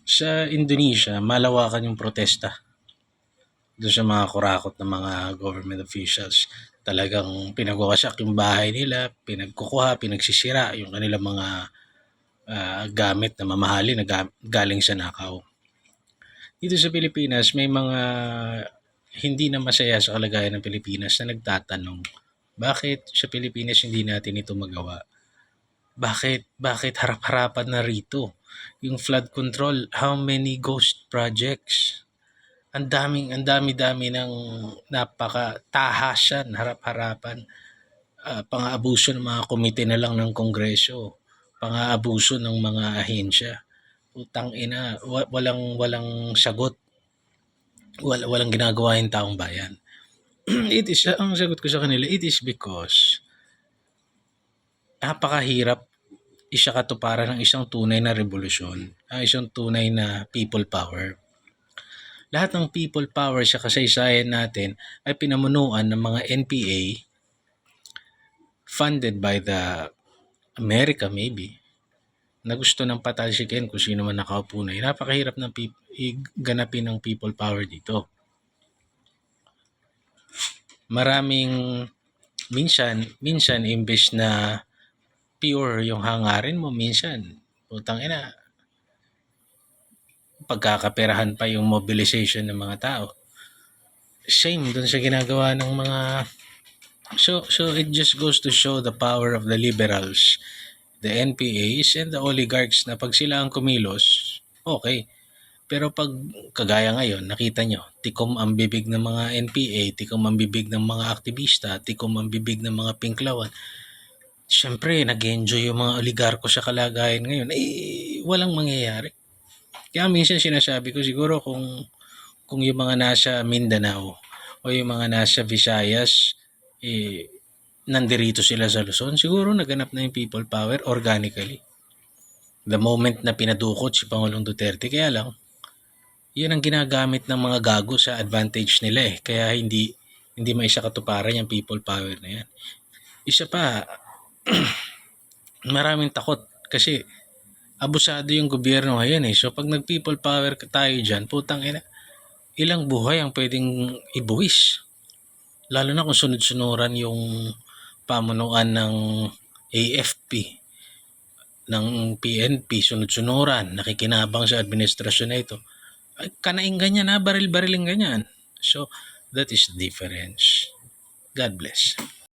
Sa Indonesia, malawakan yung protesta doon sa mga kurakot ng mga government officials. Talagang pinagwawasak yung bahay nila, pinagkukuha, pinagsisira yung kanilang mga gamit na mamahalin na galing sa nakaw. Dito sa Pilipinas, may mga hindi na masaya sa kalagayan ng Pilipinas na nagtatanong, bakit sa Pilipinas hindi natin ito magawa? Bakit harap-harapan na rito? Yung flood control, how many ghost projects? Ang dami-dami ng napaka-tahasan, harap-harapan. Pang-aabuso ng mga komite na lang ng Kongreso, pang-aabuso ng mga ahensya. Utang ina, walang sagot. Walang ginagawa yung taong bayan. Ang sagot ko sa kanila, it is because napakahirap katuparan ng isang tunay na revolusyon, ang isang tunay na people power. Lahat ng people power sa kasaysayan natin ay pinamunuan ng mga NPA funded by the America maybe, na gusto ng patalsikin kung sino man nakaupo na. Napakahirap ng ganapin ng people power dito. Maraming minsan imbes na pure yung hangarin mo, minsan utang ina, pagkakaperahan pa yung mobilization ng mga tao. Shame dun sa ginagawa ng mga so it just goes to show the power of the liberals, the NPAs and the oligarchs, na pag sila ang kumilos, okay. Pero pag kagaya ngayon, nakita nyo, tikom ang bibig ng mga NPA, tikom ang bibig ng mga aktivista, tikom ang bibig ng mga pinklawan. Siyempre, nag-enjoy yung mga oligarko sa kalagayan ngayon. Walang mangyayari. Kaya minsan sinasabi ko, siguro kung yung mga nasa Mindanao o yung mga nasa Visayas, nandirito sila sa Luzon, siguro naganap na yung people power organically. The moment na pinadukot si Pangulong Duterte, kaya lang, yan ang ginagamit ng mga gago sa advantage nila Kaya hindi maisakatuparan yung people power na yan. Isa pa, maraming takot kasi abusado yung gobyerno ngayon So pag nag-people power tayo dyan, putang ina, ilang buhay ang pwedeng ibuwis. Lalo na kung sunod-sunuran yung pamunuan ng AFP, ng PNP, sunod-sunuran, nakikinabang sa administrasyon na ito. Ay, kanaing ganyan baril-bariling ganyan. So, that is the difference. God bless.